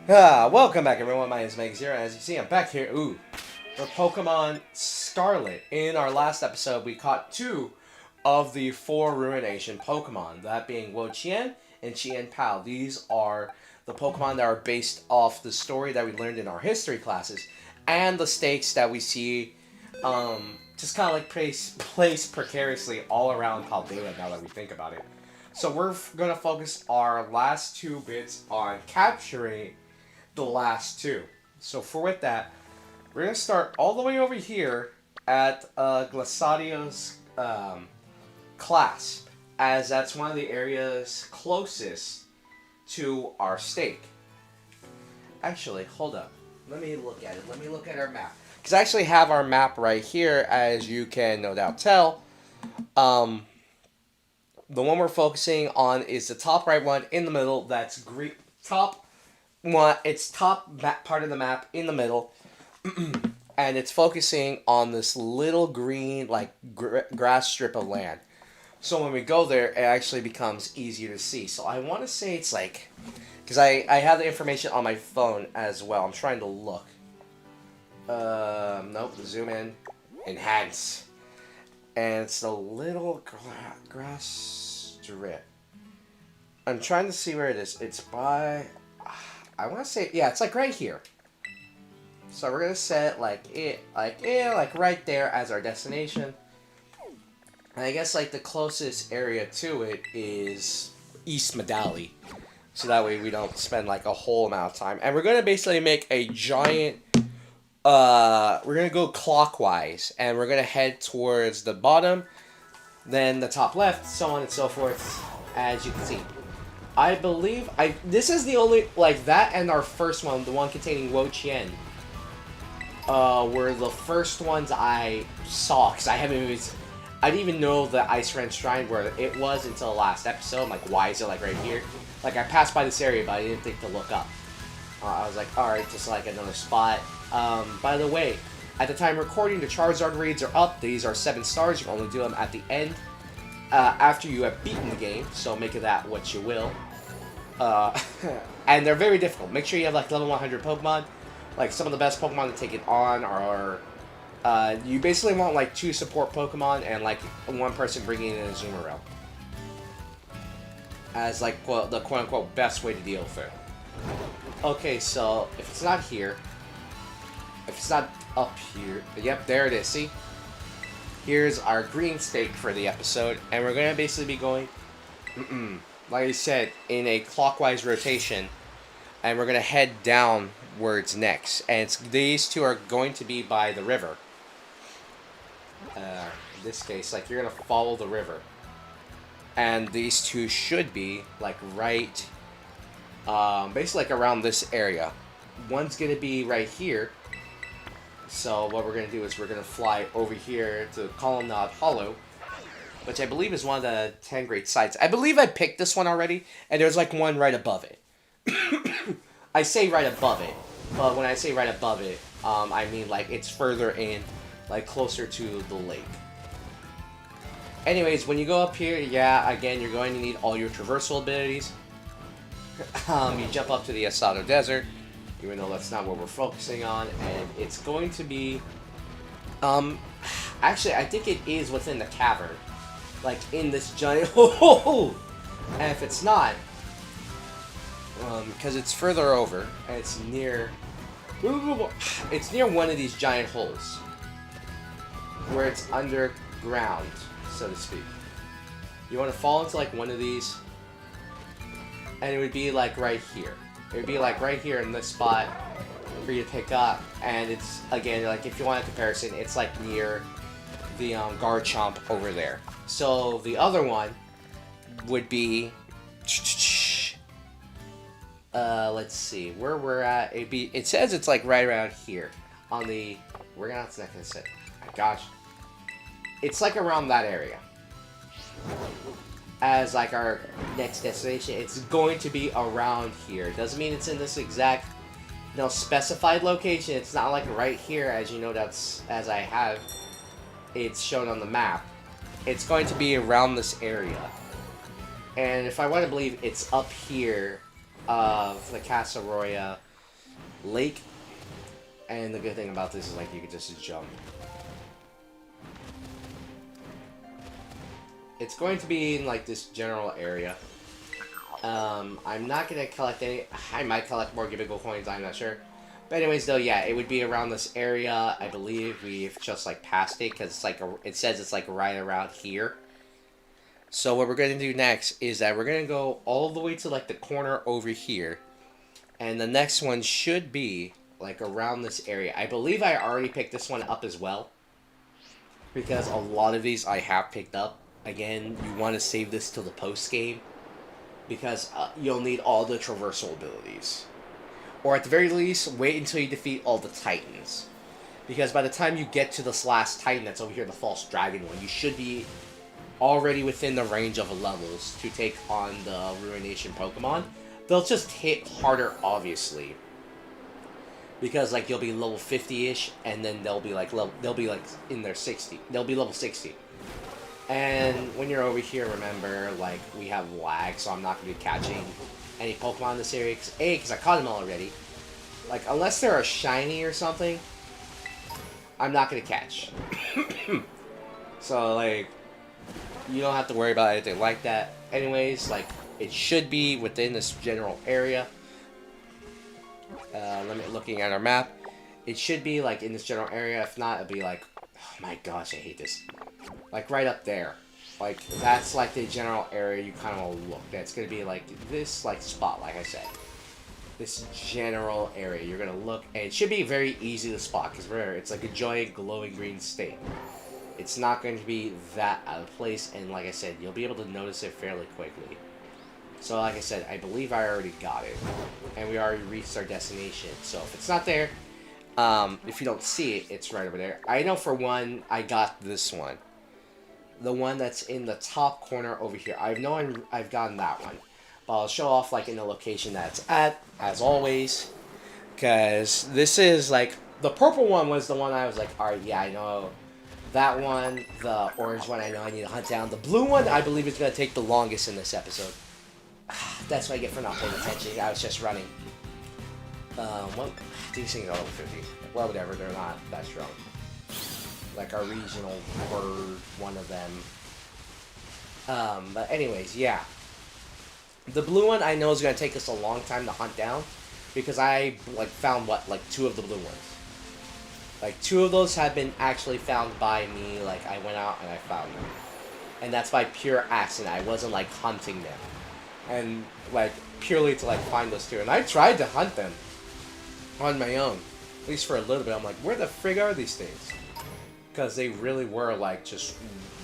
Welcome back everyone, my name is Megan Zero. As you see, I'm back here, for Pokemon Scarlet. In our last episode, we caught two of the four Ruination Pokemon, that being Wo-Chien and Chien-Pao. These are the Pokemon that are based off the story that we learned in our history classes, and the stakes that we see, just kind of like placed precariously all around Paldea now that we think about it. So we're going to focus our last two bits on capturing the last two. So for with that, we're gonna start all the way over here at Glaseado's class, as that's one of the areas closest to our stake. Actually, hold up. Let me look at it. Let me look at our map. Because I actually have our map right here, as you can no doubt tell. The one we're focusing on is the top right one in the middle. That's green. Top one, it's part of the map in the middle, and it's focusing on this little green grass strip of land. So when we go there, it actually becomes easier to see. So I want to say it's like, because I have the information on my phone as well. I'm trying to look. Nope. Zoom in, enhance, and it's a little grass strip. I'm trying to see where it is. It's by, I want to say, yeah, it's like right here. So we're gonna set like right there as our destination. And I guess like the closest area to it is East Medali. So that way we don't spend like a whole amount of time. And we're gonna basically make a giant, we're gonna go clockwise, and we're gonna head towards the bottom, then the top left, so on and so forth, as you can see. I believe this is the only, like, that and our first one, the one containing Wo-Chien, were the first ones I saw, because I didn't even know the Ice Ren Shrine where it was until the last episode. I'm like, why is it like right here? Like, I passed by this area, but I didn't think to look up. I was like, alright, just like another spot. By the way, at the time recording, the Charizard raids are up. These are 7 stars. You can only do them at the end, after you have beaten the game, so make of that what you will. And they're very difficult. Make sure you have like level 100 Pokemon. Like, some of the best Pokemon to take it on are, you basically want like 2 support Pokemon and like 1 person bringing in a Azumarill as like the quote-unquote best way to deal with it. Okay, so if it's not here, if it's not up here, yep, there it is. See? Here's our green stake for the episode, and we're gonna basically be going, like I said, in a clockwise rotation, and we're gonna head downwards next. And these two are going to be by the river. In this case, like, you're gonna follow the river, and these two should be like right, basically like around this area. One's gonna be right here. So what we're going to do is we're going to fly over here to Colonnade Hollow, which I believe is one of the 10 great sites. I believe I picked this one already, and there's like one right above it. I say right above it, but when I say right above it, I mean like it's further in, like closer to the lake. Anyways, when you go up here, yeah, again, you're going to need all your traversal abilities. You jump up to the Asado Desert, even though that's not what we're focusing on, and it's going to be, actually, I think it is within the cavern, like, in this giant hole, and if it's not, because it's further over, and it's near one of these giant holes, where it's underground, so to speak. You want to fall into, like, one of these, and it would be, like, right here. It would be like right here in this spot for you to pick up, and it's, again, like, if you want a comparison, it's like near the Garchomp over there. So the other one would be, let's see where we're at. It says it's like right around here on the, we're not gonna say, my gosh, it's like around that area as like our next destination. It's going to be around here. Doesn't mean it's in this exact, specified location. It's not like right here, as you know, that's as I have it's shown on the map. It's going to be around this area, and if I want to believe, it's up here of the Casseroya Lake. And the good thing about this is like you can just jump. It's going to be in like this general area. I'm not gonna collect any. I might collect more Gibigo coins. I'm not sure. But anyways, though, yeah, it would be around this area. I believe we've just like passed it because it's like it says it's like right around here. So what we're gonna do next is that we're gonna go all the way to like the corner over here, and the next one should be like around this area. I believe I already picked this one up as well because a lot of these I have picked up. Again, you want to save this till the post game because you'll need all the traversal abilities. Or at the very least, wait until you defeat all the Titans. Because by the time you get to this last Titan that's over here, the False Dragon one, you should be already within the range of levels to take on the Ruination Pokémon. They'll just hit harder, obviously. Because like you'll be level 50-ish, and then they'll be like in their 60. They'll be level 60. And when you're over here, remember, like, we have lag, so I'm not going to be catching any Pokemon in this area. Because I caught them all already. Like, unless they're a shiny or something, I'm not going to catch. So, like, you don't have to worry about anything like that. Anyways, like, it should be within this general area. Looking at our map, it should be, like, in this general area. If not, it'll be like, oh my gosh, I hate this. Like, right up there. Like, that's, like, the general area you kind of look at. It's going to be, like, this, like, spot, like I said. This general area. You're going to look, and it should be very easy to spot, because it's, like, a giant glowing green state. It's not going to be that out of place, and like I said, you'll be able to notice it fairly quickly. So, like I said, I believe I already got it. And we already reached our destination. So, if it's not there, if you don't see it, it's right over there. I know, for one, I got this one. The one that's in the top corner over here. I know I've gotten that one. But I'll show off, like, in the location that's at, as always. Because this is, like, the purple one was the one I was like, alright, yeah, I know. That one, the orange one, I know I need to hunt down. The blue one, I believe, is going to take the longest in this episode. That's what I get for not paying attention. I was just running. These things are level 50. Well, whatever, they're not that strong. Like our regional bird, one of them. But anyways, yeah. The blue one I know is going to take us a long time to hunt down. Because I, like, found, what, like, 2 of the blue ones. Like, 2 of those have been actually found by me. Like, I went out and I found them. And that's by pure accident. I wasn't, like, hunting them. And, like, purely to, like, find those 2. And I tried to hunt them on my own. At least for a little bit. I'm like, where the frig are these things? Because they really were, like, just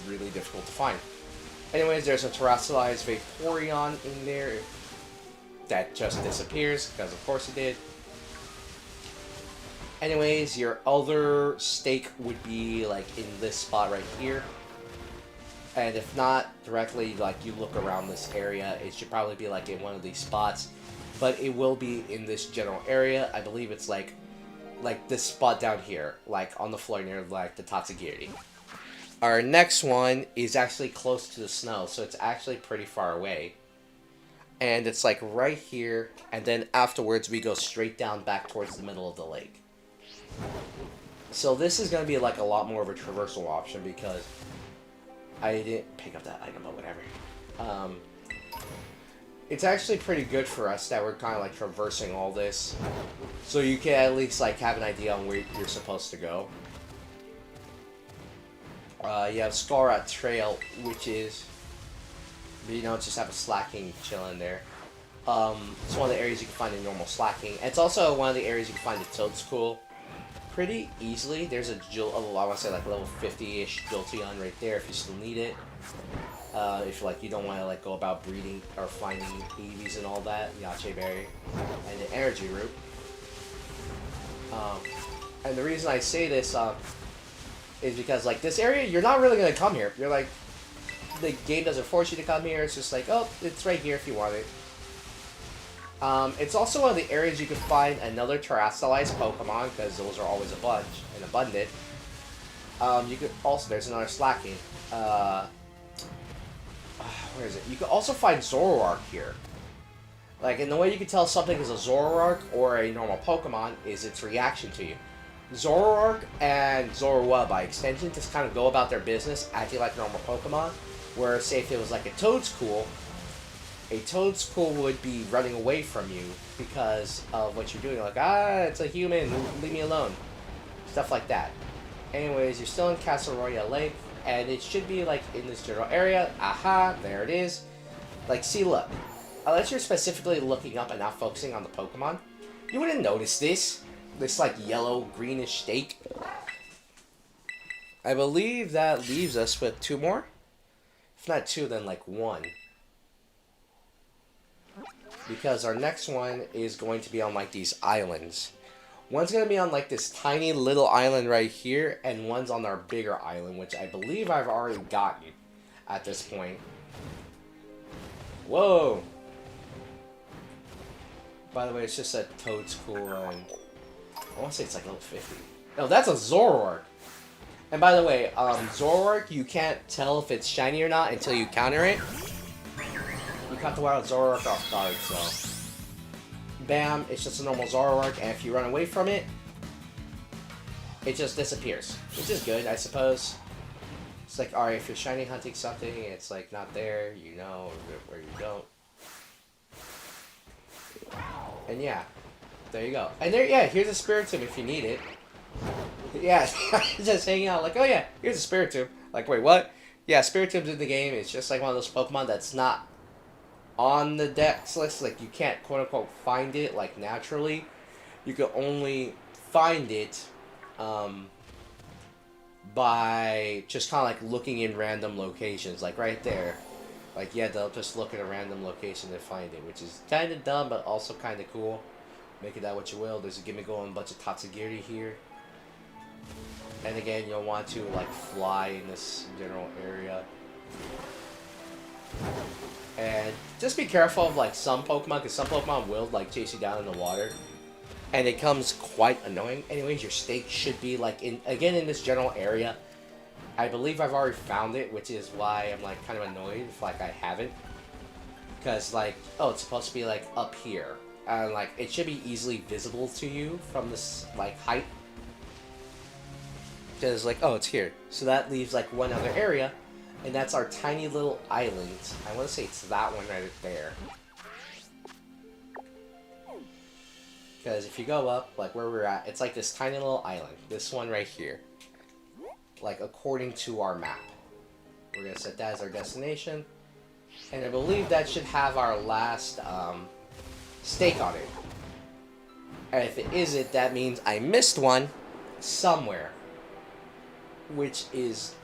really difficult to find. Anyways, there's a terrestrialized Vaporeon in there that just disappears, because of course it did. Anyways, your other stake would be, like, in this spot right here. And if not, directly, like, you look around this area, it should probably be, like, in one of these spots. But it will be in this general area. I believe it's, like this spot down here, like, on the floor near, like, the Tatsugiri. Our next one is actually close to the snow, so it's actually pretty far away. And it's, like, right here, and then afterwards we go straight down back towards the middle of the lake. So this is going to be, like, a lot more of a traversal option, because I didn't pick up that item, but whatever. It's actually pretty good for us that we're kind of, like, traversing all this. So you can at least, like, have an idea on where you're supposed to go. You have Socarrat Trail, which is, you know, just have a slacking chilling there. It's one of the areas you can find in normal slacking. It's also one of the areas you can find the Toadschool pretty easily. There's a I want to say, like, level 50-ish Jolteon right there if you still need it. If, like, you don't want to, like, go about breeding or finding Eevees and all that, Yache Berry, and the Energy Root. And the reason I say this, is because, like, this area, you're not really going to come here. You're, like, the game doesn't force you to come here. It's just like, oh, it's right here if you want it. It's also one of the areas you can find another terrestrialized Pokemon, because those are always a bunch and abundant. You could also, there's another slacking. Where is it? You can also find Zoroark here. Like, and the way you can tell something is a Zoroark or a normal Pokemon is its reaction to you. Zoroark and Zorua, by extension, just kind of go about their business acting like normal Pokemon. Where, say, if it was like a Toedscool would be running away from you because of what you're doing. Like, it's a human, leave me alone. Stuff like that. Anyways, you're still in Casseroya Lake, and it should be, like, in this general area. Aha, there it is. Like, see, look. Unless you're specifically looking up and not focusing on the Pokemon, you wouldn't notice this. This, like, yellow-greenish stake. I believe that leaves us with 2 more. If not 2, then, like, 1. Because our next one is going to be on, like, these islands. One's going to be on, like, this tiny little island right here, and one's on our bigger island, which I believe I've already gotten at this point. Whoa! By the way, it's just a Toedscool, and I want to say it's like level 50. No, that's a Zoroark! And by the way, Zoroark, you can't tell if it's shiny or not until you counter it. You caught the wild Zoroark off guard, so... Bam, it's just a normal Zoroark, and if you run away from it, it just disappears. Which is good, I suppose. It's like, alright, if you're shiny hunting something, it's like not there, you know, where you don't. And yeah, there you go. And there, yeah, here's a Spiritomb if you need it. Yeah, just hanging out, like, oh yeah, here's a Spiritomb. Like, wait, what? Yeah, Spiritomb's in the game. It's just like one of those Pokemon that's not on the Dex list. Like, you can't, quote-unquote, find it, like, naturally. You can only find it, by just kind of, like, looking in random locations. Like, right there. Like, yeah, they'll just look at a random location and find it, which is kind of dumb, but also kind of cool. Make it that what you will. There's a Gimmighoul and a bunch of Tatsugiri here. And again, you'll want to, like, fly in this general area. And just be careful of, like, some Pokemon, because some Pokemon will, like, chase you down in the water. And it comes quite annoying. Anyways, your stake should be, like, in this general area. I believe I've already found it, which is why I'm, like, kind of annoyed if, like, I haven't. Because, like, oh, it's supposed to be, like, up here. And, like, it should be easily visible to you from this, like, height. Because, like, oh, it's here. So that leaves, like, one other area. And that's our tiny little island. I want to say it's that one right there. Because if you go up, like, where we're at, it's like this tiny little island. This one right here. Like, according to our map. We're going to set that as our destination. And I believe that should have our last, stake on it. And if it isn't, that means I missed one somewhere. Which is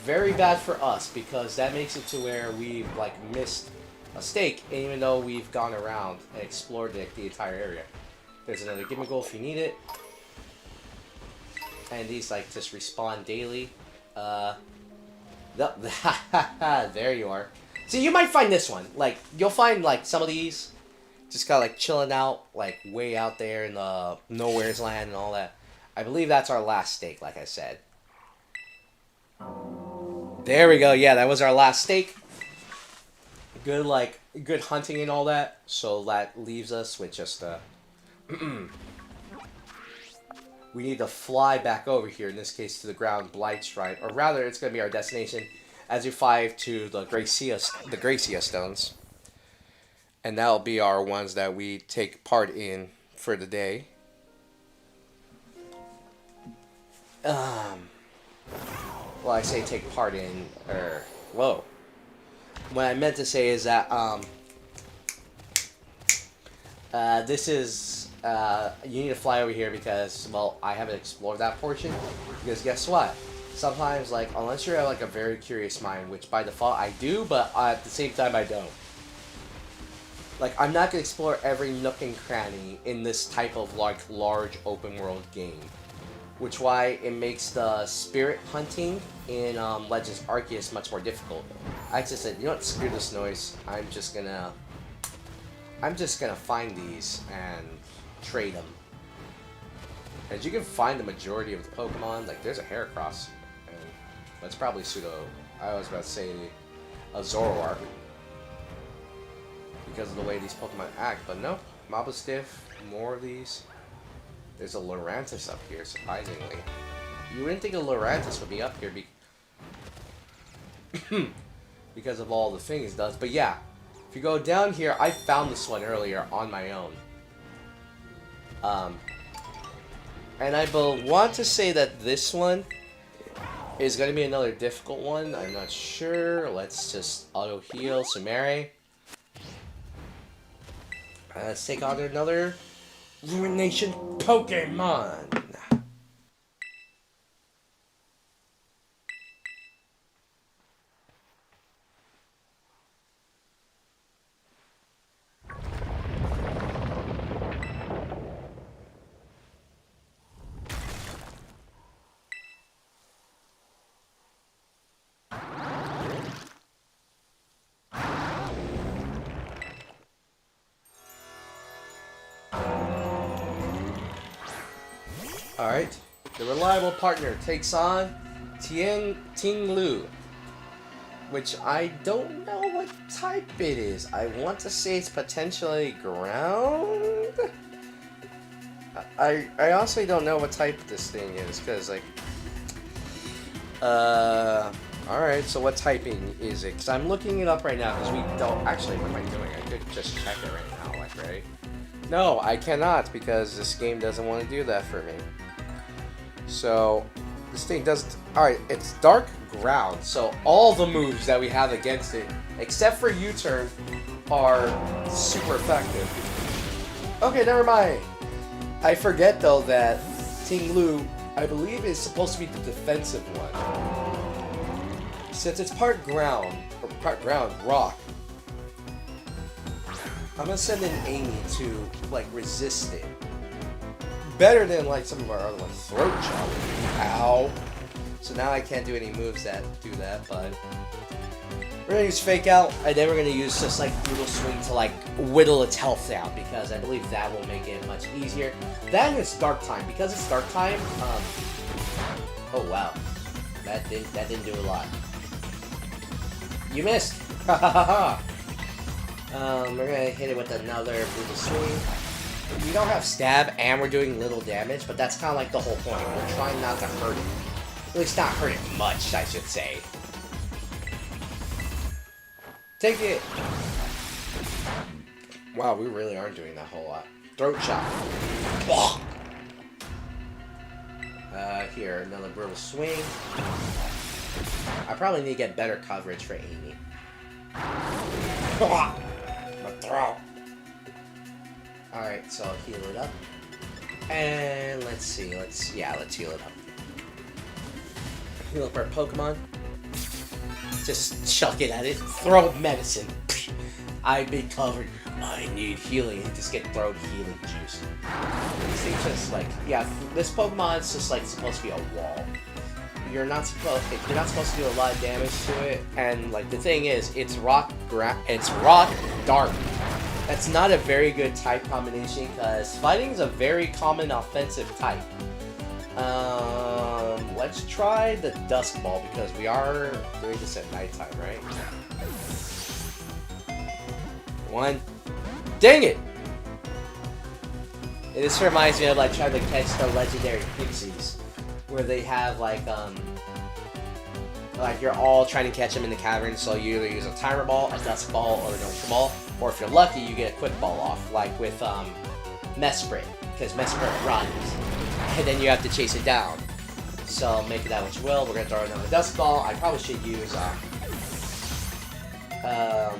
very bad for us, because that makes it to where we've, like, missed a stake, even though we've gone around and explored, like, the entire area. There's another Gimmighoul if you need it. And these, like, just respawn daily. There you are. See, you might find this one. Like, you'll find, like, some of these just kind of, like, chilling out, like, way out there in the nowhere's land and all that. I believe that's our last stake, like I said. There we go. Yeah, that was our last stake. Good, like, good hunting and all that. So that leaves us with just, we need to fly back over here, in this case to the ground Blight Shrine. Or rather, it's going to be our destination as we fly to the Glaseado Stones. And that'll be our ones that we take part in for the day. Well, I say take part in, whoa. What I meant to say is that, this is, you need to fly over here because, well, I haven't explored that portion. Because guess what? Sometimes, like, unless you're, like, a very curious mind, which by default I do, but at the same time I don't. Like, I'm not going to explore every nook and cranny in this type of, like, large open world game. Which why it makes the spirit hunting in Legends Arceus much more difficult. I just said, you know what, screw this noise. I'm just gonna find these and trade them. As you can find the majority of the Pokemon, like there's a Heracross, and that's probably I was about to say a Zoroark. because of the way these Pokemon act, but no. Mobastiff, more of these. There's a Lurantis up here, surprisingly. You wouldn't think a Lurantis would be up here because of all the things it does, but yeah. If you go down here, I found this one earlier on my own. And I want to say that this one is going to be another difficult one. I'm not sure. Let's just auto-heal Sumere. Let's take on another Ruination Pokémon. Alright, the reliable partner takes on Ting-Lu, which I don't know what type it is. I want to say it's potentially ground? I honestly don't know what type this thing is, because like... Alright, so what typing is it? Because I'm looking it up right now, because we don't... Actually, what am I doing? I could just check it right now, like, right? No, I cannot, because this game doesn't want to do that for me. So, this thing doesn't... Alright, it's dark ground, so all the moves that we have against it, except for U-turn, are super effective. Okay, never mind. I forget, though, that Ting-Lu, I believe, is supposed to be the defensive one. Since it's part ground, rock, I'm gonna send in Amy to, like, resist it. Better than, like, some of our other ones. Throat chop. Ow. So now I can't do any moves that do that, but... We're gonna use Fake Out, and then we're gonna use just, like, Brutal Swing to, like, whittle its health down, because I believe that will make it much easier. Then it's Dark Time. Because it's Dark Time, oh, wow. That didn't do a lot. You missed! Ha ha ha ha! We're gonna hit it with another Brutal Swing. We don't have Stab, and we're doing little damage, but that's kind of like the whole point. We're trying not to hurt it. At least not hurt it much, I should say. Take it! Wow, we really aren't doing that whole lot. Throat Chop. Here, another Brutal Swing. I probably need to get better coverage for Amy. My throat. Alright, so I'll heal it up. And let's see, let's heal it up. Heal up our Pokemon. Just chuck it at it. Throw medicine. I've been covered. I need healing. Just get thrown healing juice. This thing's just like, yeah, this Pokemon is just like supposed to be a wall. You're not supposed to do a lot of damage to it, and like the thing is, it's rock dark. That's not a very good type combination because fighting is a very common offensive type. Let's try the Dusk Ball because we are doing this at nighttime, right? One. Dang it! This reminds me of like trying to catch the legendary pixies, where they have like you're all trying to catch them in the cavern, so you either use a timer ball, a dusk ball, or an ultra ball, or if you're lucky, you get a quick ball off, like with Mesprit, because Mesprit runs, and then you have to chase it down. So make it that what you will. We're gonna throw another dusk ball. I probably should use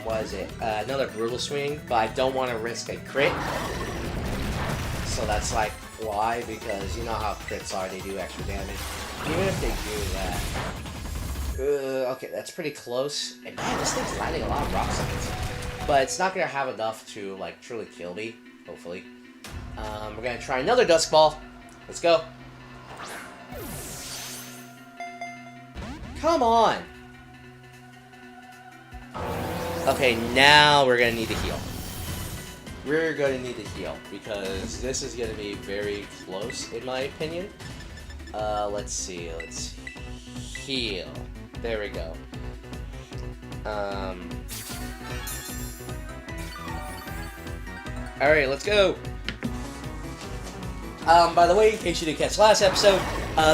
what is it? Another Brutal Swing, but I don't want to risk a crit. So that's like why, because you know how crits are, they do extra damage. Even if they do that. Okay, that's pretty close. And man, this thing's landing a lot of rocks on it. But it's not gonna have enough to like truly kill me, hopefully. We're gonna try another Dusk Ball. Let's go. Come on! Okay, now we're gonna need to heal. We're gonna need to heal, because this is gonna be very close, in my opinion. Let's see, let's heal. There we go. Alright, let's go! By the way, in case you didn't catch last episode,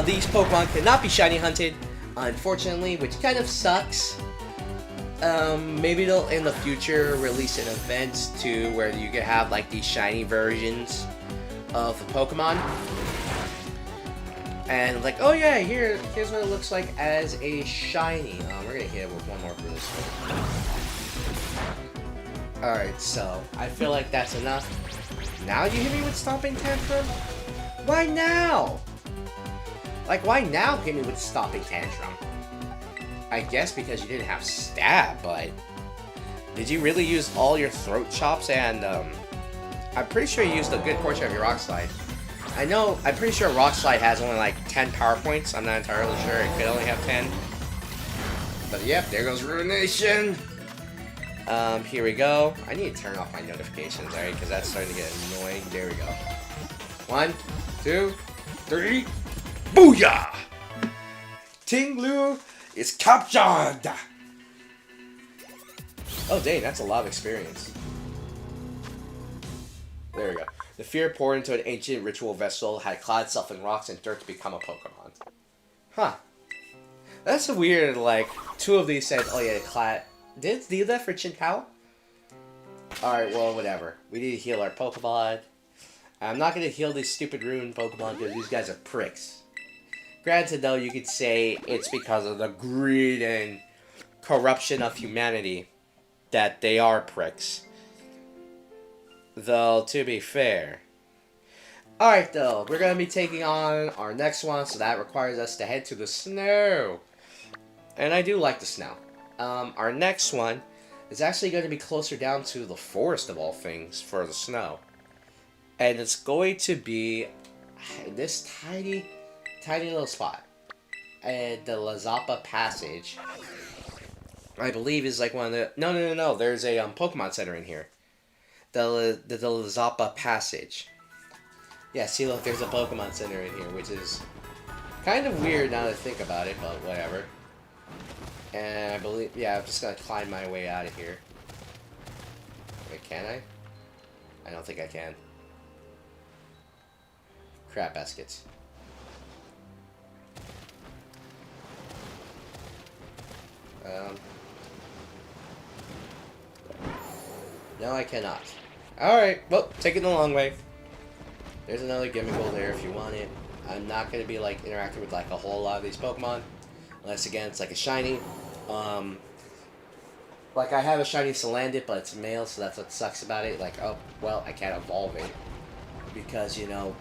these Pokemon cannot be shiny hunted, unfortunately, which kind of sucks. Maybe they'll in the future release an event too where you can have like these shiny versions of the Pokemon. And like, oh yeah, here's what it looks like as a shiny. We're gonna hit it with one more boost. Alright, so I feel like that's enough. Now you hit me with Stomping Tantrum? Why now? Like, why now hit me with Stomping Tantrum? I guess because you didn't have Stab, but... Did you really use all your Throat Chops and, I'm pretty sure you used a good portion of your Rock Slide. I'm pretty sure Rock Slide has only like 10 power points. I'm not entirely sure. It could only have 10. But yep, there goes Ruination! Here we go. I need to turn off my notifications, alright? Because that's starting to get annoying. There we go. 1, 2, 3. Booyah! Ting-Lu is captured! Oh dang, that's a lot of experience. There we go. The fear poured into an ancient ritual vessel had clad itself in rocks and dirt to become a Pokemon. Huh. That's weird, like, two of these said, oh yeah, clad... Did it do that for Chien-Pao? Alright, well, whatever. We need to heal our Pokemon. I'm not going to heal these stupid ruined Pokemon because these guys are pricks. Granted, though, you could say it's because of the greed and corruption of humanity that they are pricks. Though, to be fair. Alright, though, we're going to be taking on our next one, so that requires us to head to the snow. And I do like the snow. Our next one is actually going to be closer down to the forest of all things for the snow. And it's going to be this tiny little spot. And the Dalizapa Passage, I believe, is like one of the... No. There's a Pokemon Center in here. The Dalizapa Passage. Yeah, see, look, there's a Pokemon Center in here, which is kind of weird now that I think about it, but whatever. And I believe, yeah, I'm just gonna climb my way out of here. Wait, can I? I don't think I can. Crap baskets. No, I cannot. Alright, well, taking the long way. There's another Gimmighoul there if you want it. I'm not gonna be, like, interacting with, like, a whole lot of these Pokemon. Unless, again, it's like a shiny. Like, I have a shiny Salandit, but it's male, so that's what sucks about it. Like, oh, well, I can't evolve it. Because, you know,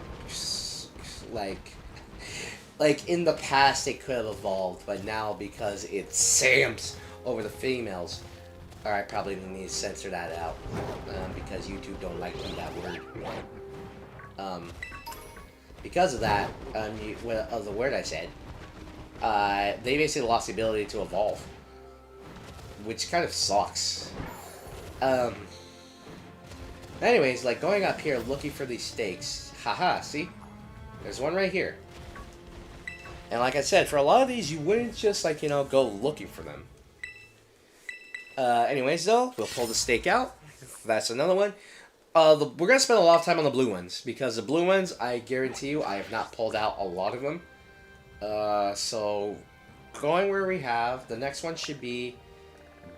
like in the past, it could have evolved, but now, because it samps over the females, or I probably need to censor that out, because YouTube don't like that word. Because of that, of the word I said, they basically lost the ability to evolve, which kind of sucks. Anyways, like going up here looking for these stakes. Haha, see? There's one right here. And like I said, for a lot of these, you wouldn't just, like, you know, go looking for them. Anyways, though, we'll pull the stake out. That's another one. We're going to spend a lot of time on the blue ones, because the blue ones, I guarantee you, I have not pulled out a lot of them. So, going where we have, the next one should be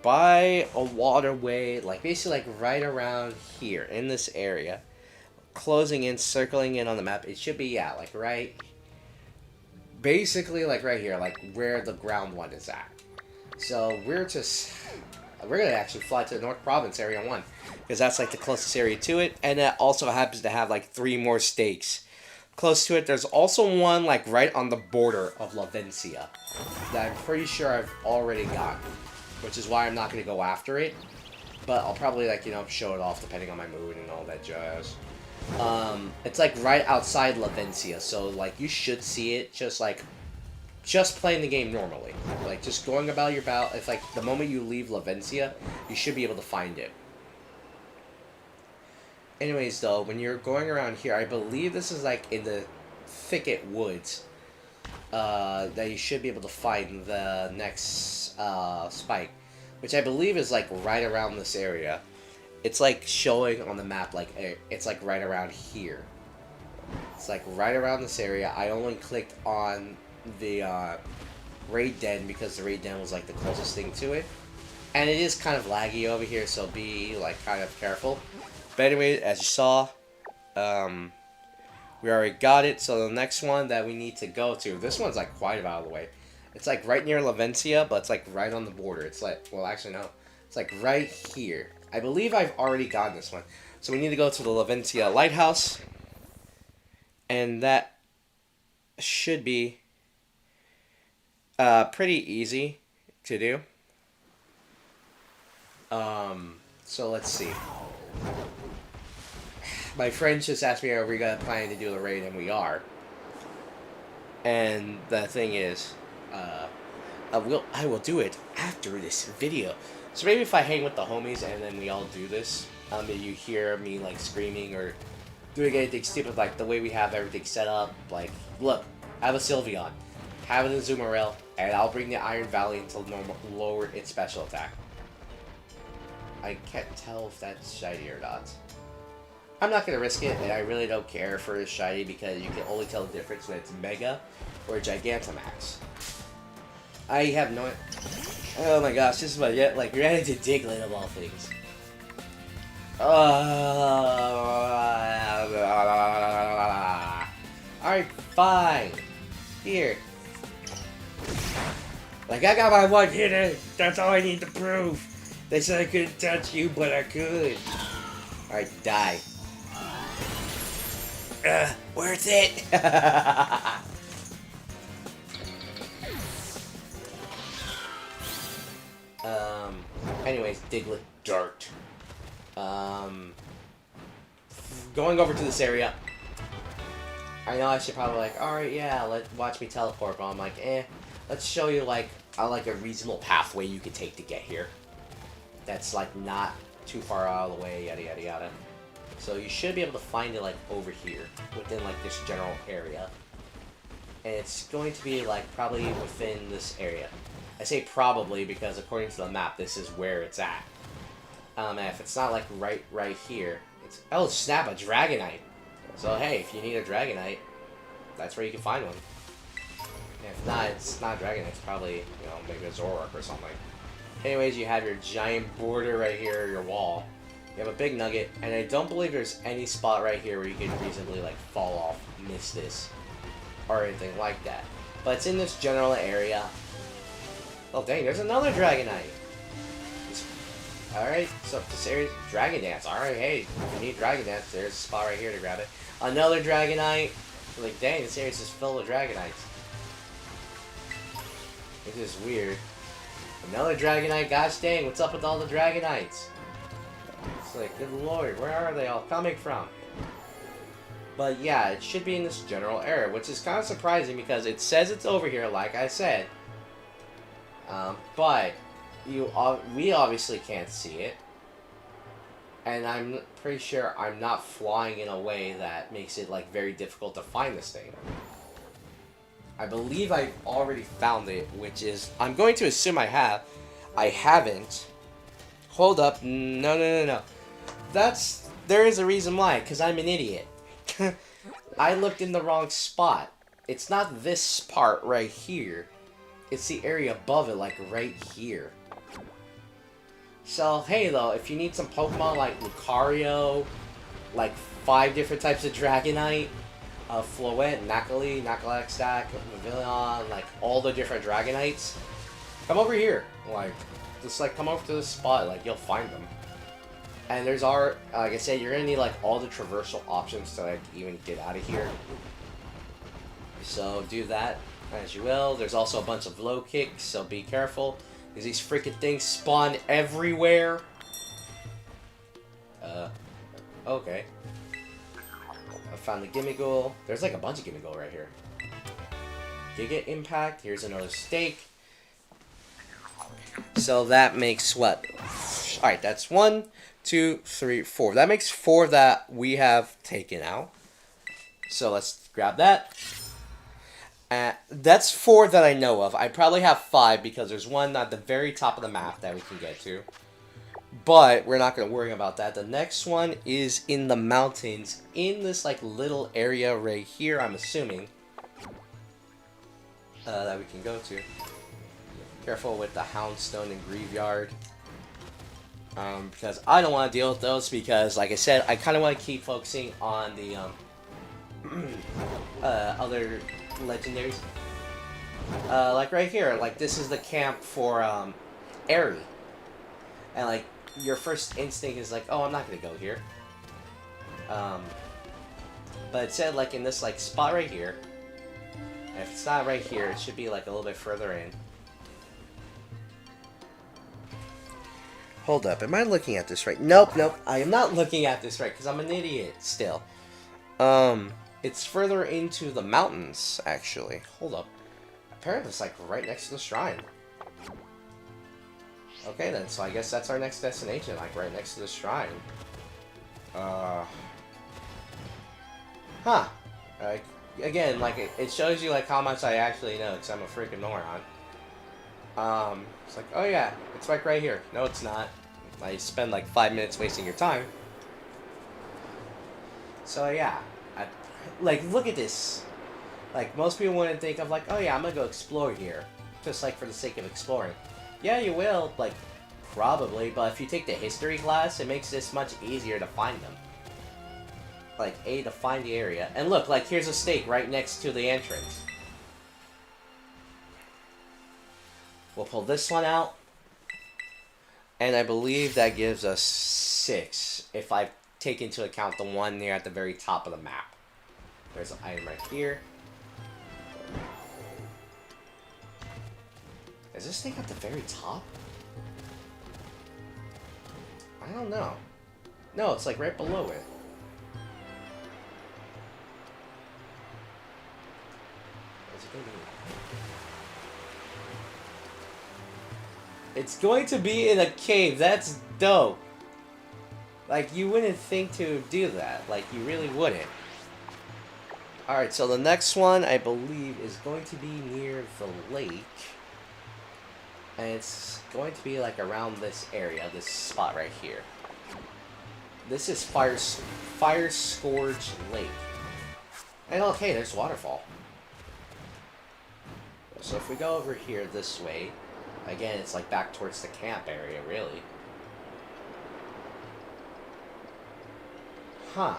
by a waterway, like, basically, like, right around here, in this area. Closing in, circling in on the map. It should be, yeah, like, right... Basically, like, right here, like, where the ground one is at. So, we're gonna actually fly to the North Province, Area 1. Because that's, like, the closest area to it. And that also happens to have, like, 3 more stakes close to it. There's also one, like, right on the border of Lavencia that I'm pretty sure I've already got. Which is why I'm not gonna go after it. But I'll probably, like, you know, show it off depending on my mood and all that jazz. It's, like, right outside Lavencia. So, like, you should see it just playing the game normally. Like, just going about your battle. If, like, the moment you leave Lavencia, you should be able to find it. Anyways, though, when you're going around here, I believe this is, like, in the thicket woods, that you should be able to find the next, spike. Which I believe is, like, right around this area. it's like showing on the map like it's like right around here. It's like right around this area. I only clicked on the raid den because the raid den was like the closest thing to it. And it is kind of laggy over here, so be like kind of careful. But anyway, as you saw, we already got it. So the next one that we need to go to, this one's like quite out of the way. It's like right near Lavencia, but it's like right on the border. It's like, well, actually no, it's like right here. I believe I've already gotten this one. So we need to go to the Lavencia Lighthouse, and that should be pretty easy to do. So let's see. My friend just asked me, are we planning to do the raid? And we are. And the thing is, I will do it after this video. So maybe if I hang with the homies and then we all do this, maybe you hear me like screaming or doing anything stupid, like the way we have everything set up. Like, look, have a Sylveon, have an Azumarill, and I'll bring the Iron Valley until lower its special attack. I can't tell if that's shiny or not. I'm not going to risk it, and I really don't care for shiny because you can only tell the difference when it's Mega or Gigantamax. I have no... Oh my gosh, this is what like ran into Diglett of all things. Alright, fine. Here. Like, I got my one hitter. That's all I need to prove. They said I couldn't touch you, but I could. Alright, die. Worth it! Anyways, Diglett Dart. Going over to this area. I know I should probably like, alright, yeah, watch me teleport, but I'm like, let's show you like a reasonable pathway you could take to get here. That's like not too far out of the way, yada yada yada. So you should be able to find it like over here, within like this general area. And it's going to be like probably within this area. I say probably because according to the map, this is where it's at. And if it's not like right here, it's... Oh, snap, a Dragonite! So hey, if you need a Dragonite, that's where you can find one. And if not, it's not Dragonite, it's probably, you know, maybe a Zoroark or something. Anyways, you have your giant border right here, your wall. You have a big nugget, and I don't believe there's any spot right here where you can reasonably like fall off, miss this, or anything like that. But it's in this general area. Oh dang, there's another Dragonite! Alright, so this area, Dragon Dance. Alright, hey, if you need Dragon Dance, there's a spot right here to grab it. Another Dragonite! Like, dang, this area's just filled with Dragonites. This is weird. Another Dragonite, gosh dang, what's up with all the Dragonites? It's like, good lord, where are they all coming from? But yeah, it should be in this general area, which is kind of surprising because it says it's over here, like I said. But we obviously can't see it. And I'm pretty sure I'm not flying in a way that makes it like very difficult to find this thing. I believe I've already found it, which is... I'm going to assume I have. I haven't. Hold up. No. There is a reason why, because I'm an idiot. I looked in the wrong spot. It's not this part right here. It's the area above it, like right here. So, hey though, if you need some Pokemon like Lucario, like 5 different types of Dragonite, Floette, Nacali, Nacalaxac, Pavilion, like all the different Dragonites, come over here. Like, just like come over to this spot, like you'll find them. And there's like I said, you're gonna need like all the traversal options to like even get out of here. So do that as you will. There's also a bunch of low kicks, so be careful. Because these freaking things spawn everywhere. Okay. I found the Gimmighoul. There's like a bunch of Gimmighoul right here. Giga Impact. Here's another stake. So that makes what? Alright, that's 1, 2, 3, 4. That makes 4 that we have taken out. So let's grab that. That's 4 that I know of. I probably have 5 because there's one at the very top of the map that we can get to. But we're not going to worry about that. The next one is in the mountains, in this like little area right here, I'm assuming, that we can go to. Careful with the Houndstone and Graveyard. Because I don't want to deal with those because, like I said, I kind of want to keep focusing on the other legendaries. Like right here, like this is the camp for Airy. And like your first instinct is like, oh, I'm not gonna go here. But it said like in this like spot right here. And if it's not right here, it should be like a little bit further in. Hold up, am I looking at this right? Nope, I am not looking at this right because I'm an idiot still. It's further into the mountains actually. Hold up. Apparently it's like right next to the shrine. Okay then, so I guess that's our next destination, like right next to the shrine. Huh. Again, like it shows you like how much I actually know, because I'm a freaking moron. It's like, oh yeah, it's like right here. No, it's not. I spend like 5 minutes wasting your time. So yeah, like look at this. Like most people wouldn't think of like, oh yeah, I'm gonna go explore here, just like for the sake of exploring. Yeah, you will, like, probably, but if you take the history class, it makes this much easier to find them. Like, to find the area. And look, like, here's a stake right next to the entrance. We'll pull this one out. And I believe that gives us 6, if I take into account the one near at the very top of the map. There's an item right here. Is this thing at the very top? I don't know. No, it's like right below it. What's it gonna be? It's going to be in a cave. That's dope. Like, you wouldn't think to do that. Like, you really wouldn't. Alright, so the next one, I believe, is going to be near the lake. And it's going to be like around this area, this spot right here. This is Fire Scourge Lake. And okay, there's waterfall. So if we go over here this way, again, it's like back towards the camp area, really. Huh.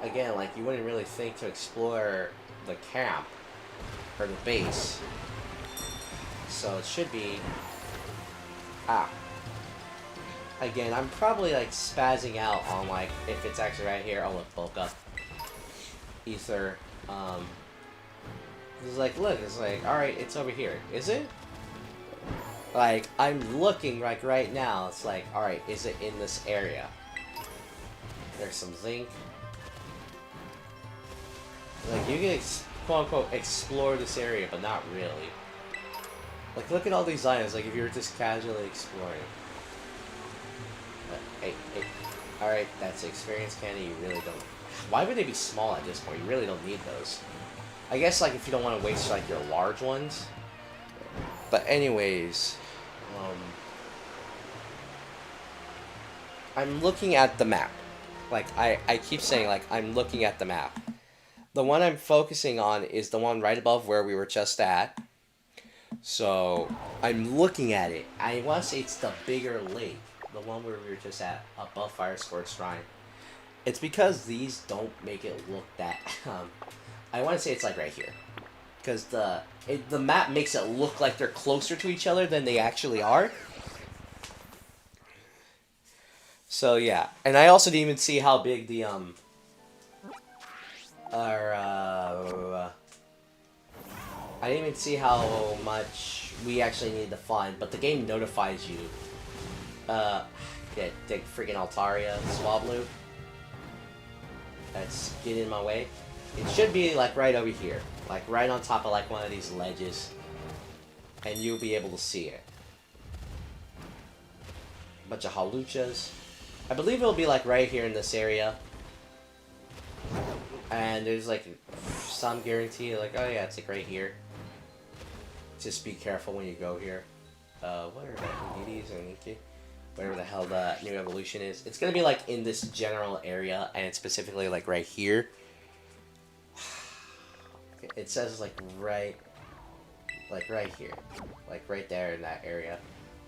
Again, like, you wouldn't really think to explore the camp, or the base. So it should be... Again, I'm probably, like, spazzing out on, like, if it's actually right here. Oh, look, bulk up. Ether. It's like, look, it's like, alright, it's over here. Is it? Like, I'm looking, like, right now. It's like, alright, is it in this area? There's some zinc. Like, you can, quote-unquote, explore this area, but not really. Like, look at all these items, like, if you were just casually exploring. Hey. Alright, that's experience candy, you really don't... Why would they be small at this point? You really don't need those. I guess, like, if you don't want to waste, like, your large ones. But anyways... I'm looking at the map. Like, I keep saying, like, I'm looking at the map. The one I'm focusing on is the one right above where we were just at. So, I'm looking at it. I want to say it's the bigger lake. The one where we were just at, above Fire Scourge Shrine. It's because these don't make it look that... I want to say it's like right here. Because the map makes it look like they're closer to each other than they actually are. So, yeah. And I also didn't even see how big the, I didn't even see how much we actually need to find, but the game notifies you. Yeah, take freaking Altaria, Swablu. That's getting in my way. It should be, like, right over here. Like, right on top of, like, one of these ledges. And you'll be able to see it. Bunch of Haluchas. I believe it'll be, like, right here in this area. And there's, like, some guarantee, like, oh yeah, it's, like, right here. Just be careful when you go here. What are that? Nidis or Niki? whatever the hell the new evolution is. It's gonna be like in this general area, and specifically like right here. It says like right here, like right there in that area,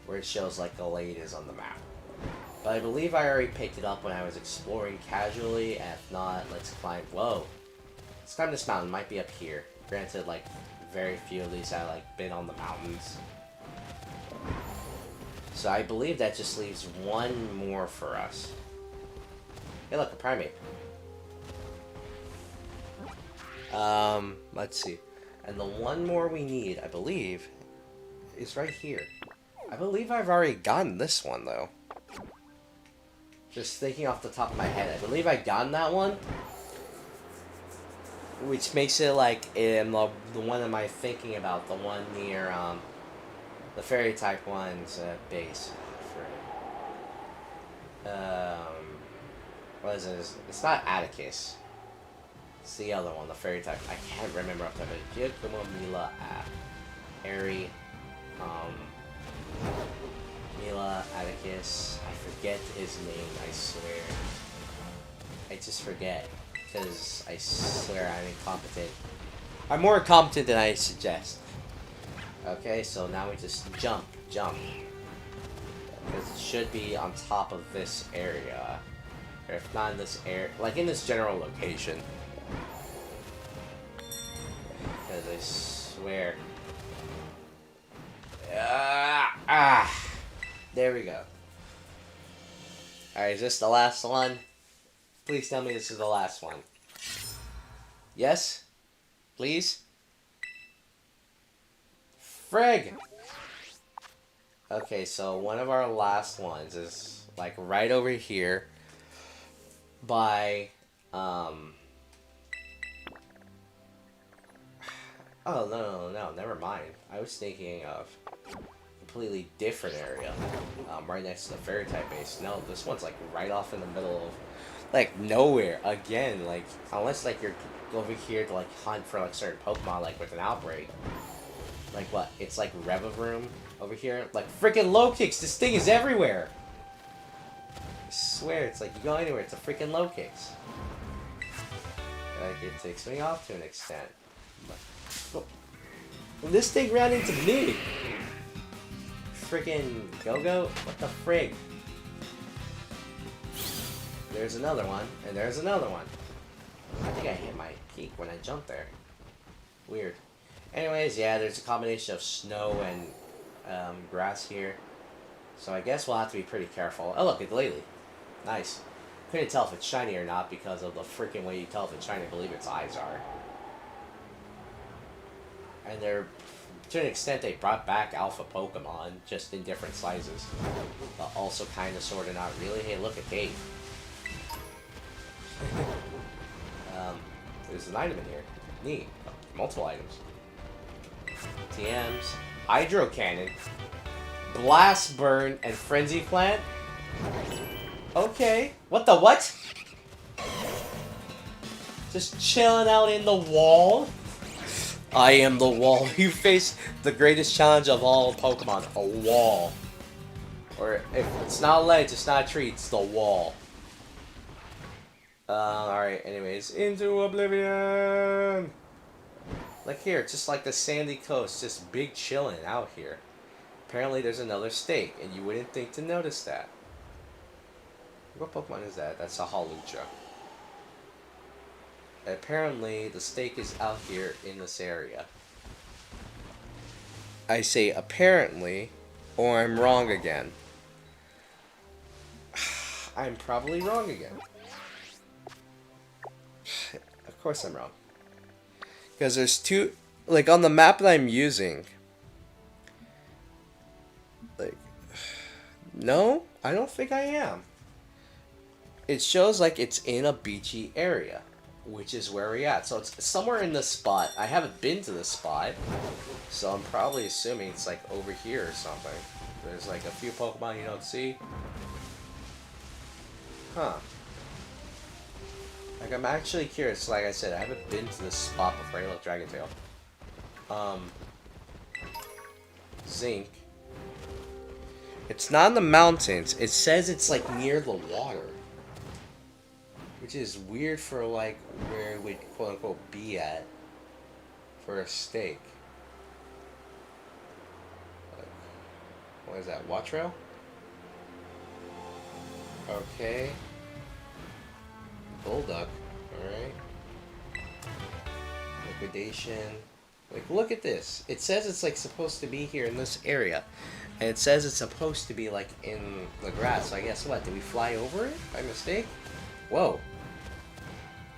where it shows like Glade is on the map. But I believe I already picked it up when I was exploring casually, and if not, let's climb. Whoa, let's climb this mountain. Might be up here. Granted, like very few of these have like been on the mountains. So I believe that just leaves one more for us. Hey, look, a primate. Let's see. And the one more we need, I believe, is right here. I believe I've already gotten this one, though. Just thinking off the top of my head, I believe I've gotten that one. Which makes it like in the one am I thinking about, the one near, the fairy type one's base. What is it? It's not Atticus. It's the other one, the fairy type. I can't remember off the top of it. Giacomo Mila Airy. Mila Atticus. I forget his name, I swear. I just forget. Because I swear I'm incompetent. I'm more incompetent than I suggest. Okay, so now we just jump. Because it should be on top of this area. Or if not in this area, like in this general location. Because I swear. There we go. Alright, is this the last one? Please tell me this is the last one. Yes? Please? Frig! Okay, so one of our last ones is like right over here by oh no, never mind. I was thinking of a completely different area. Right next to the fairy type base. No, this one's like right off in the middle of like nowhere. Again, like unless like you're over here to like hunt for like certain Pokemon like with an outbreak. Like what? It's like Revavroom over here. Like freaking low kicks. This thing is everywhere. I swear, it's like you go anywhere, it's a freaking low kicks. Like it takes me off to an extent. But, well, this thing ran into me. Freaking Go-Go? What the frig? There's another one, and there's another one. I think I hit my peak when I jumped there. Weird. Anyways, yeah, there's a combination of snow and grass here. So I guess we'll have to be pretty careful. Oh look, it's Lily. Nice. Couldn't tell if it's shiny or not because of the freaking way you tell if it's shiny. I believe its eyes are. And they're, to an extent, they brought back alpha Pokemon, just in different sizes. But also kind of, sort of, not really. Hey, look at Cave. There's an item in here. Neat. Multiple items. TMs. Hydro Cannon. Blast Burn and Frenzy Plant. Okay. What the what? Just chilling out in the wall. I am the wall. You face the greatest challenge of all Pokemon. A wall. Or if it's not a ledge, it's not a tree, it's the wall. Alright, anyways. Into Oblivion! Like here, just like the sandy coast, just big chilling out here. Apparently there's another stake, and you wouldn't think to notice that. What Pokemon is that? That's a Hawlucha. Apparently, the stake is out here in this area. I say apparently, or I'm wrong again. I'm probably wrong again. Of course I'm wrong. Because there's two, like on the map that I'm using, like, no, I don't think I am. It shows like it's in a beachy area, which is where we're at. So it's somewhere in this spot. I haven't been to this spot, so I'm probably assuming it's like over here or something. There's like a few Pokemon you don't see. Huh. Like, I'm actually curious. Like I said, I haven't been to this spot before. Hey, look, Dragon Tail. Zinc. It's not in the mountains. It says it's like near the water. Which is weird for like where it would quote unquote be at for a steak. What is that? Watch rail? Okay. Bulldog. Alright. Liquidation. Like, look at this. It says it's like supposed to be here in this area. And it says it's supposed to be like in the grass. So I guess what? Did we fly over it by mistake? Whoa.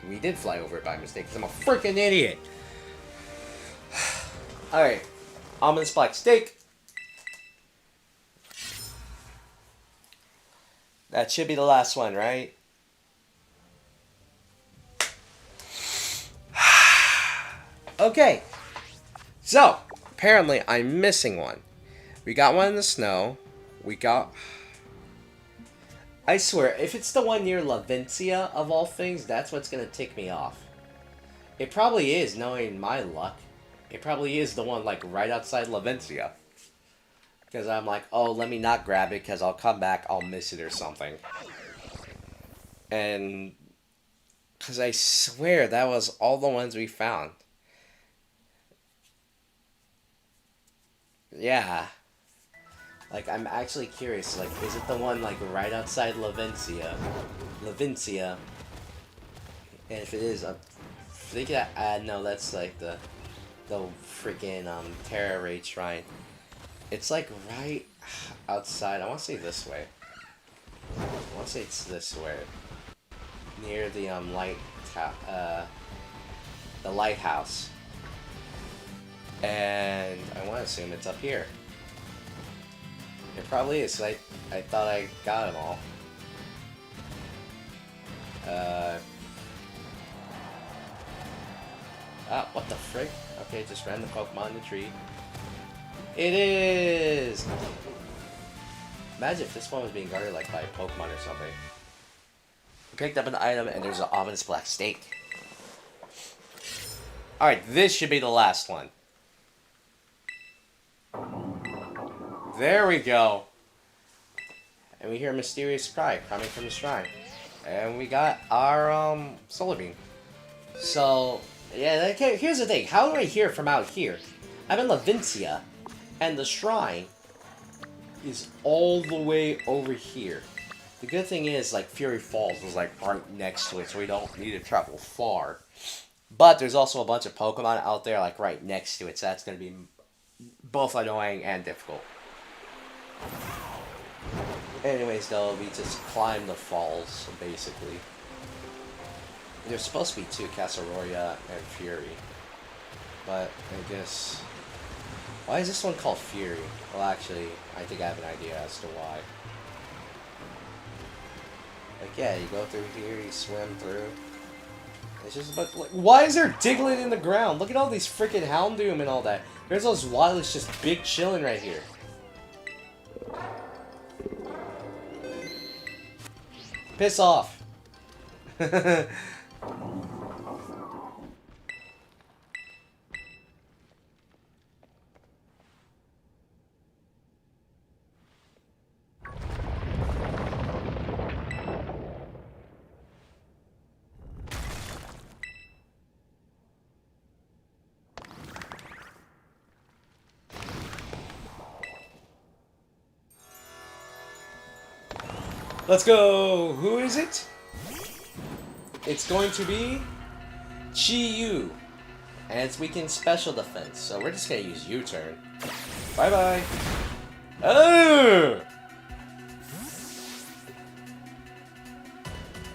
We did fly over it by mistake because I'm a freaking idiot. Alright. Almond black steak. That should be the last one, right? Okay. So, apparently I'm missing one. We got one in the snow. We got... I swear, if it's the one near Lavencia, of all things, that's what's going to tick me off. It probably is, knowing my luck. It probably is the one, like, right outside Lavencia. Because I'm like, oh, let me not grab it, because I'll come back, I'll miss it or something. And... because I swear that was all the ones we found. Yeah. Like, I'm actually curious, like, is it the one, like, right outside Lavencia? Lavencia. And if it is, I'm thinking that, no, that's, like, the freaking, Terra Raid Shrine. It's, like, right outside, I want to say this way. I want to say it's this way. Near the, the lighthouse. And I want to assume it's up here. It probably is, I thought I got them all. Ah, what the frick? Okay, just ran the Pokemon in the tree. It is! Imagine if this one was being guarded like by a Pokemon or something. We picked up an item and there's an ominous black steak. Alright, this should be the last one. There we go. And we hear a mysterious cry coming from the shrine. And we got our, Solar Beam. So, yeah, here's the thing. How do I hear from out here? I'm in Lavencia, and the shrine is all the way over here. The good thing is, like, Fury Falls was, like, right next to it, so we don't need to travel far. But there's also a bunch of Pokemon out there, like, right next to it, so that's going to be both annoying and difficult. Anyways, though, we just climb the falls, basically. There's supposed to be two, Casseroya and Fury. But, I guess... why is this one called Fury? Well, actually, I think I have an idea as to why. Like, yeah, you go through here, you swim through. It's just about, like, why is there Diglett in the ground? Look at all these freaking Houndoom and all that. There's those Wildlets just big chilling right here. Piss off. Let's go! Who is it? It's going to be Chi-Yu. And it's weakened special defense, so we're just gonna use U-turn. Bye-bye! Oh!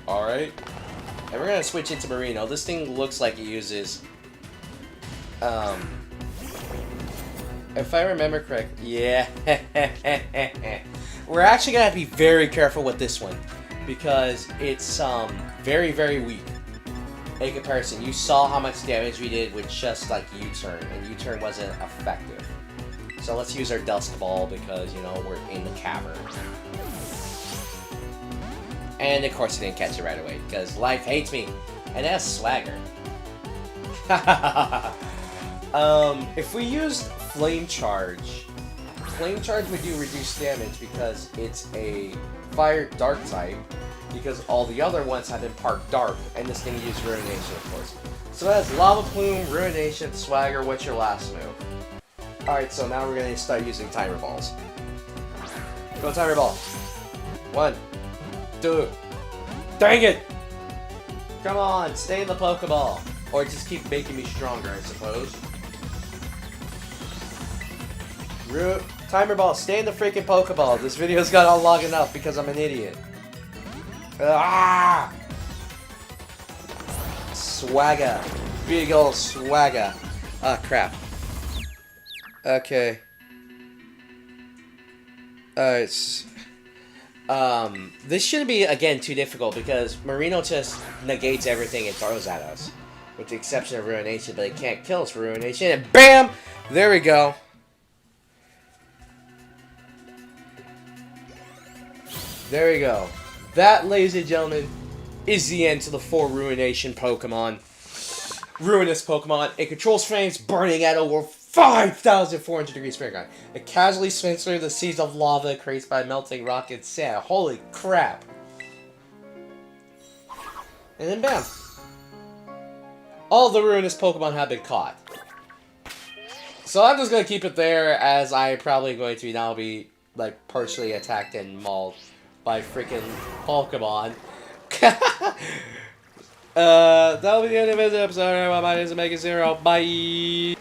Alright. And we're gonna switch into Marino. This thing looks like it uses... if I remember correct... yeah. We're actually gonna have to be very careful with this one. Because it's, very, very weak. In comparison, you saw how much damage we did with just, like, U-turn. And U-turn wasn't effective. So let's use our Dusk Ball because, you know, we're in the cavern. And, of course, I didn't catch it right away. Because life hates me. And that's swagger. If we used Flame Charge Flame Charge would do reduced damage because it's a Fire Dark type, because all the other ones have been part Dark, and this thing uses Ruination, of course. So it has Lava Plume, Ruination, Swagger. What's your last move? Alright, so now we're going to start using Timer Balls. Go Timer Ball. 1, 2. Dang it! Come on, stay in the Pokeball. Or just keep making me stronger, I suppose. Timer Ball, stay in the freaking Pokeball. This video's got long enough because I'm an idiot. Ah! Swagger. Big ol' swagger. Ah, crap. Okay. Alright. This shouldn't be, again, too difficult because Marino just negates everything it throws at us. With the exception of Ruination, but it can't kill us for Ruination. And BAM! There we go. There we go. That, ladies and gentlemen, is the end to the 4 Ruination Pokemon. Ruinous Pokemon. It controls flames burning at over 5,400 degrees Fahrenheit. It casually swims through the seas of lava created by melting rock and sand. Holy crap. And then bam. All the Ruinous Pokemon have been caught. So I'm just going to keep it there, as I'm probably going to now be, like, partially attacked and mauled by freaking Pokemon. That'll be the end of this episode. My name is Omega Zero. Bye.